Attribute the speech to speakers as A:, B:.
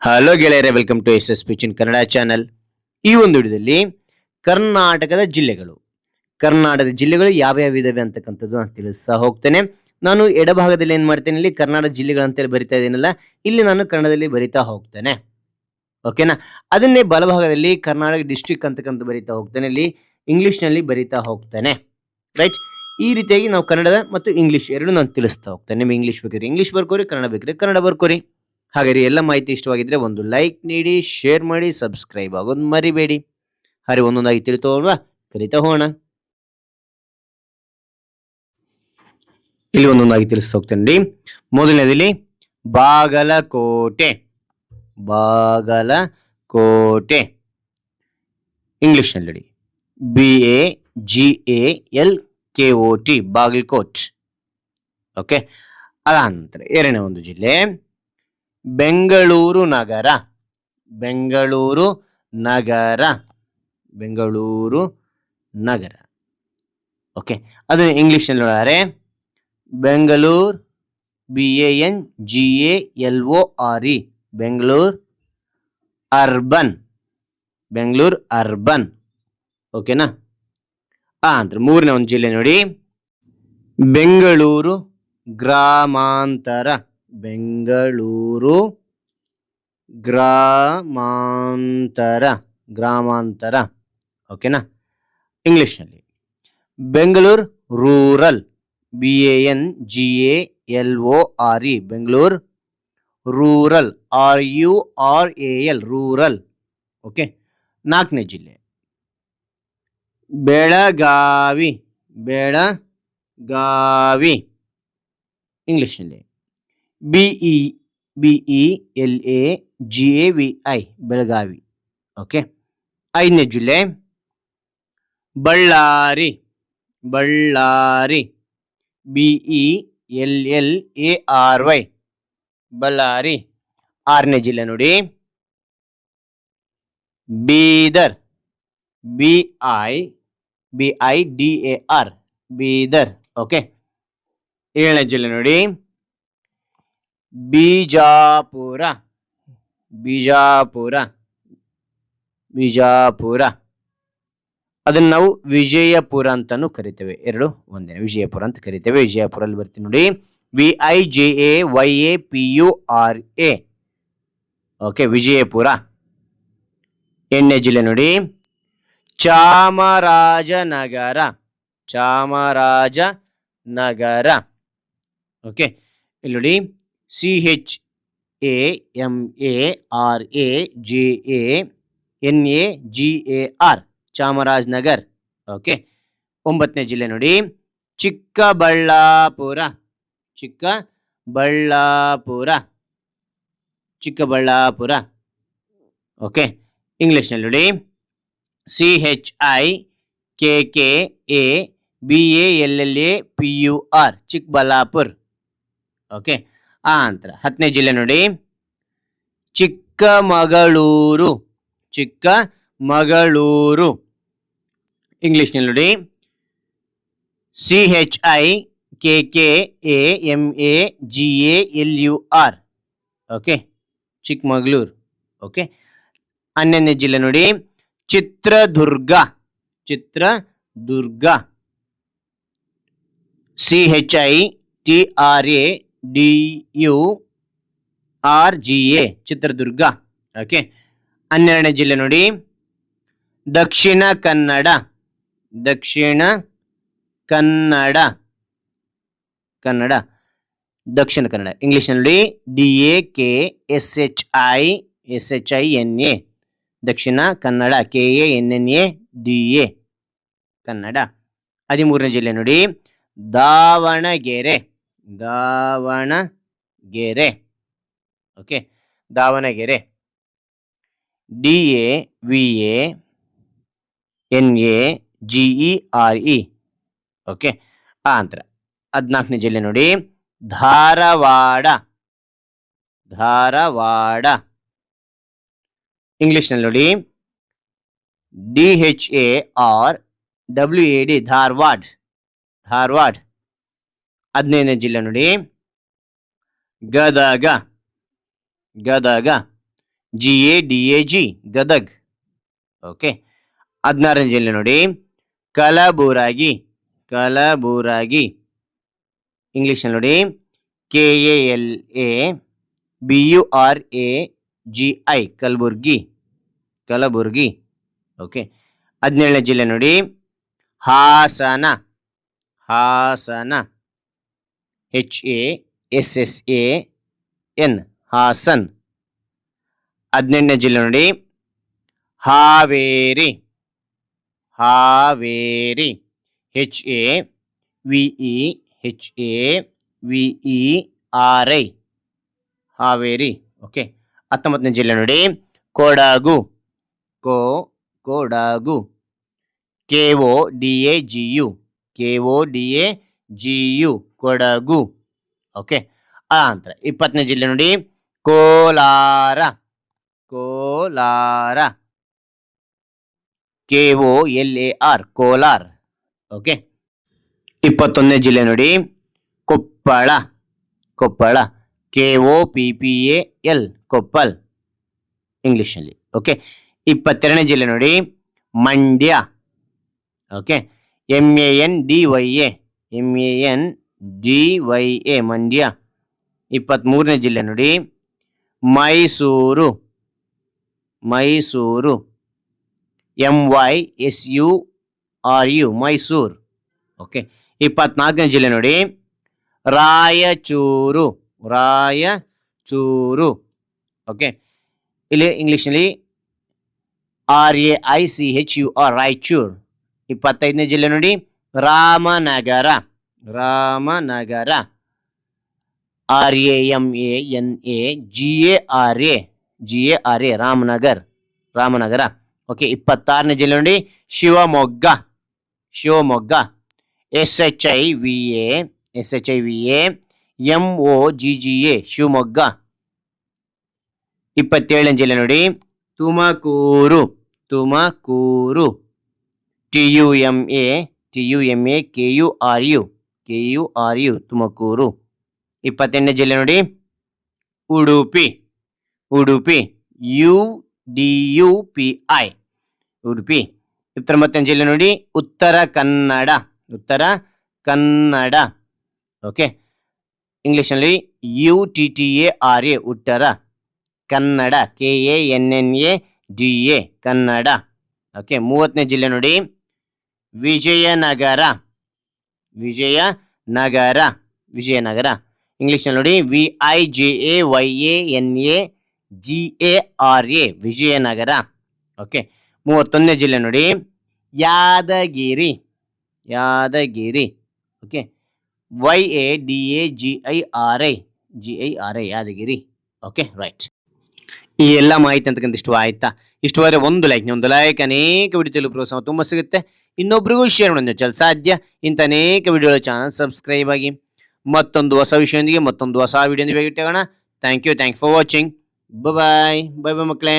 A: Hello ಗೆಳೆಯರೆ, welcome to S S ಪಿಚಿನ್ Kannada channel. ಈ ಒಂದು ವಿಡಿಯೋದಲ್ಲಿ ಕರ್ನಾಟಕದ ಜಿಲ್ಲೆಗಳು ಯಾವ್ಯಾವ ಇದಾವೆ ಅಂತಕ್ಕಂಥದ್ದು ನಾನು ತಿಳಿಸ್ತಾ ಹೋಗ್ತೇನೆ. ನಾನು ಎಡಭಾಗದಲ್ಲಿ ಏನ್ ಮಾಡ್ತೇನೆ, ಇಲ್ಲಿ ಕರ್ನಾಟಕ ಜಿಲ್ಲೆಗಳು ಅಂತೇಳಿ ಬರಿತಾ ಇದ್ದೀನಲ್ಲ, ಇಲ್ಲಿ ನಾನು ಕನ್ನಡದಲ್ಲಿ ಬರಿತಾ ಹೋಗ್ತೇನೆ. ಓಕೆನಾ? ಅದನ್ನೇ ಬಲಭಾಗದಲ್ಲಿ ಕರ್ನಾಟಕ ಡಿಸ್ಟ್ರಿಕ್ಟ್ ಅಂತಕ್ಕಂಥ ಬರಿತಾ ಹೋಗ್ತೇನೆ, ಇಲ್ಲಿ ಇಂಗ್ಲಿಷ್ ನಲ್ಲಿ ಬರಿತಾ ಹೋಗ್ತೇನೆ. ರೈಟ್? ಈ ರೀತಿಯಾಗಿ ನಾವು ಕನ್ನಡದ ಮತ್ತು ಇಂಗ್ಲಿಷ್ ಎರಡು ನಾನು ತಿಳಿಸ್ತಾ ಹೋಗ್ತೇನೆ. ನಿಮ್ಗೆ ಇಂಗ್ಲಿಷ್ ಬೇಕಿದ್ರೆ ಇಂಗ್ಲಿಷ್ ಬರ್ಕೋರಿ, ಕನ್ನಡ ಬೇಕಿದ್ರೆ ಕನ್ನಡ ಬರ್ಕೋರಿ. ಹಾಗಾದ್ರೆ ಎಲ್ಲ ಮಾಹಿತಿ ಇಷ್ಟವಾಗಿದ್ರೆ ಒಂದು ಲೈಕ್ ನೀಡಿ, ಶೇರ್ ಮಾಡಿ, ಸಬ್ಸ್ಕ್ರೈಬ್ ಆಗೋದು ಮರಿಬೇಡಿ. ಹಾಗೆ ಒಂದೊಂದಾಗಿ ತಿಳಿತೋಲ್ವಾ, ಕರಿತಾ ಹೋಗೋಣ. ಇಲ್ಲಿ ಒಂದೊಂದಾಗಿ ತಿಳಿಸ್ತಾ ಹೋಗ್ತೇನೆ. ಮೊದಲನೇದಲ್ಲಿ ಬಾಗಲಕೋಟೆ. ಇಂಗ್ಲಿಷ್ ನಲ್ಲಿ BAGALKOT, ಬಾಗಲಕೋಟ್. ಓಕೆ. ಅದಾನಂತರ ಎರಡನೇ ಒಂದು ಜಿಲ್ಲೆ ಬೆಂಗಳೂರು ನಗರ. ಓಕೆ. ಅದನ್ನು ಇಂಗ್ಲಿಷ್ ನಲ್ಲಿ ನೋಡಿದರೆ ಬೆಂಗಳೂರು, BANGALORE, ಬೆಂಗಳೂರು ಅರ್ಬನ್. ಓಕೆನಾ? ಅಂದ್ರೆ ಮೂರನೇ ಒಂದು ಜಿಲ್ಲೆ ನೋಡಿ, ಬೆಂಗಳೂರು ಗ್ರಾಮಾಂತರ. ಓಕೆನಾ? ಇಂಗ್ಲಿಷ್ ನಲ್ಲಿ Bengaluru rural, BANGALORE, Bengaluru rural, RURAL, rural. Okay. ನಾಲ್ಕನೇ ಜಿಲ್ಲೆ ಬೆಳಗಾವಿ. ಇಂಗ್ಲಿಷ್ ನಲ್ಲಿ BELAGAVI, ಬೆಳಗಾವಿ. ಓಕೆ. ಐದನೇ ಜಿಲ್ಲೆ ಬಳ್ಳಾರಿ. BELLARY, ಬಳ್ಳಾರಿ. ಆರನೇ ಜಿಲ್ಲೆ ನೋಡಿ ಬೀದರ್, BIDAR, ಬೀದರ್. ಓಕೆ. ಏಳನೇ ಜಿಲ್ಲೆ ನೋಡಿ ಬಿಜಾಪುರ. ಅದನ್ನ ನಾವು ವಿಜಯಪುರ ಅಂತಾನು ಕರಿತೇವೆ. ಎರಡು ಒಂದೇ, ವಿಜಯಪುರ ಅಂತ ಕರಿತೇವೆ. ವಿಜಯಪುರಲ್ಲಿ ಬರ್ತೀನಿ ನೋಡಿ, VIJAYAPURA. ಓಕೆ, ವಿಜಯಪುರ. ಎಂಟನೇ ಜಿಲ್ಲೆ ನೋಡಿ ಚಾಮರಾಜನಗರ. ಓಕೆ. ಇಲ್ಲಿ ನೋಡಿ CHAMARAJANAGAR, ಚಾಮರಾಜನಗರ್. ಓಕೆ. ಒಂಬತ್ತನೇ ಜಿಲ್ಲೆ ನೋಡಿ ಚಿಕ್ಕಬಳ್ಳಾಪುರ. ಓಕೆ. ಇಂಗ್ಲಿಷ್ ನಲ್ಲಿ ನೋಡಿ CHIKKABALLAPUR, ಚಿಕ್ಕಬಳ್ಳಾಪುರ್. ಓಕೆ. ನಂತರ ಹತ್ತನೇ ಜಿಲ್ಲೆ ನೋಡಿ ಚಿಕ್ಕಮಗಳೂರು. ಇಂಗ್ಲಿಷ್ ನಲ್ಲಿ ನೋಡಿ CHIKKAMAGALUR. ಓಕೆ, ಚಿಕ್ಕಮಗಳೂರು. ಓಕೆ. ಹನ್ನೊಂದನೇ ಜಿಲ್ಲೆ ನೋಡಿ ಚಿತ್ರದುರ್ಗ. CHITRADURGA, ಚಿತ್ರದುರ್ಗ. ಓಕೆ. ಹನ್ನೆರಡನೇ ಜಿಲ್ಲೆ ನೋಡಿ ದಕ್ಷಿಣ ಕನ್ನಡ. ಇಂಗ್ಲಿಷ್ ನಲ್ಲಿ DAKSHINA, ದಕ್ಷಿಣ ಕನ್ನಡ. KANNADA, ಕನ್ನಡ. 13ನೇ ಜಿಲ್ಲೆ ನೋಡಿ Davanagere. Okay, Davanagere. DAVANAGERE. Okay. ನಂತರ 14ನೇ ಜಿಲ್ಲೆ ನೋಡಿ ಧಾರವಾಡ. ಇಂಗ್ಲಿಷ್ ನಲ್ಲಿ ನೋಡಿ DHARWAD, ಧಾರವಾಡ. 15ನೇ ಜಿಲ್ಲೆ ನೋಡಿ ಗದಗ. GADAG ಗದಗ್. ಓಕೆ. 16ನೇ ಜಿಲ್ಲೆ ನೋಡಿ ಕಲಬುರಗಿ. ಕಲಬುರಗಿ ಇಂಗ್ಲಿಷ್ ನೋಡಿ KALABURAGI ಕಲಬುರ್ಗಿ. ಕಲಬುರ್ಗಿ. ಓಕೆ. 17ನೇ ಜಿಲ್ಲೆ ನೋಡಿ ಹಾಸನ. ಹಾಸನ HASSAN ಹಾಸನ್. 18ನೇ ಜಿಲ್ಲೆ ನೋಡಿ ಹಾವೇರಿ. ಹಾವೇರಿ HAVEHAVERI ಹಾವೇರಿ. ಓಕೆ. 19ನೇ ಜಿಲ್ಲೆ ನೋಡಿ Kodagu. Kodagu KODAGU KODAGU Kodagu. Okay. ನಂತರ 20ನೇ ಜಿಲ್ಲೆ ನೋಡಿ ಕೋಲಾರ. ಕೋಲಾರ KOLAR ಕೋಲಾರ್. ಓಕೆ. 21ನೇ ಜಿಲ್ಲೆ ನೋಡಿ ಕೊಪ್ಪಳ. ಕೊಪ್ಪಳ KOPPAL ಕೊಪ್ಪಲ್ ಇಂಗ್ಲಿಷಲ್ಲಿ. ಓಕೆ. 22ನೇ ಜಿಲ್ಲೆ ನೋಡಿ ಮಂಡ್ಯ. ಓಕೆ. MANDYA ಮಂಡ್ಯ. 23ನೇ ಜಿಲ್ಲೆ ನೋಡಿ ಮೈಸೂರು. ಮೈಸೂರು MYSURU ಮೈಸೂರು. ಓಕೆ. 24ನೇ ಜಿಲ್ಲೆ ನೋಡಿ ರಾಯಚೂರು. ರಾಯಚೂರು. ಓಕೆ. ಇಲ್ಲಿ ಇಂಗ್ಲಿಷ್ನಲ್ಲಿ RAICHUR ರಾಯಚೂರು. 25ನೇ ಜಿಲ್ಲೆ ನೋಡಿ ರಾಮನಗರ. ರಾಮನಗರ RAMANAGARA ರಾಮನಗರ್. ರಾಮನಗರ. ಓಕೆ. 26ನೇ ಜಿಲ್ಲೆ ನೋಡಿ ಶಿವಮೊಗ್ಗ. ಶಿವಮೊಗ್ಗ SHIVA ಶಿವಮೊಗ್ಗ. 27ನೇ ಜಿಲ್ಲೆ ನೋಡಿ ತುಮಕೂರು. ತುಮಕೂರು TUMAKURU ತುಮಕೂರು. 28ನೇ ಜಿಲ್ಲೆ ನೋಡಿ ಉಡುಪಿ. ಉಡುಪಿ UDUPI ಉಡುಪಿ. 29ನೇ ಜಿಲ್ಲೆ ನೋಡಿ ಉತ್ತರ ಕನ್ನಡ. ಉತ್ತರ ಕನ್ನಡ. ಓಕೆ. ಇಂಗ್ಲಿಷ್ನಲ್ಲಿ UTTARA Uttara Kannada KANNADA Kannada. Okay. 30ನೇ ಜಿಲ್ಲೆ ನೋಡಿ ವಿಜಯನಗರ. ವಿಜಯನಗರ. ವಿಜಯನಗರ ಇಂಗ್ಲಿಷ್ನಲ್ಲಿ ನೋಡಿ VIJAYANAGARA ವಿಜಯನಗರ. ಓಕೆ. 31ನೇ ಜಿಲ್ಲೆ ನೋಡಿ Yadagiri. Yadagiri. Okay. YADAGIRI Yadagiri. Okay. Right. ಈ ಎಲ್ಲ ಮಾಹಿತಿ ಅಂತಕ್ಕಂಥ ಇಷ್ಟು ಆಯ್ತಾ? ಇಷ್ಟುವರೆ ಒಂದು ಲೈಕ್ ಅನೇಕ ವಿಡಿಯೋದಲ್ಲಿ ಪ್ರೋತ್ಸಾಹ ತುಂಬ ಸಿಗುತ್ತೆ. ಇನ್ನೊಬ್ರಿಗೂ ಶೇರ್ ಮಾಡೋದು ಸಾಧ್ಯ. ಇಂಥ ಅನೇಕ ವಿಡಿಯೋಗಳ ಚಾನಲ್ ಸಬ್ಸ್ಕ್ರೈಬ್ ಆಗಿ. ಮತ್ತೊಂದು ಹೊಸ ವಿಷಯದೊಂದಿಗೆ ಮತ್ತೊಂದು ಹೊಸ ವಿಡಿಯೋ ಭೇಟಿಯಾಗೋಣ. Thank you for watching. Bye bye ಮಕ್ಕಳೇ.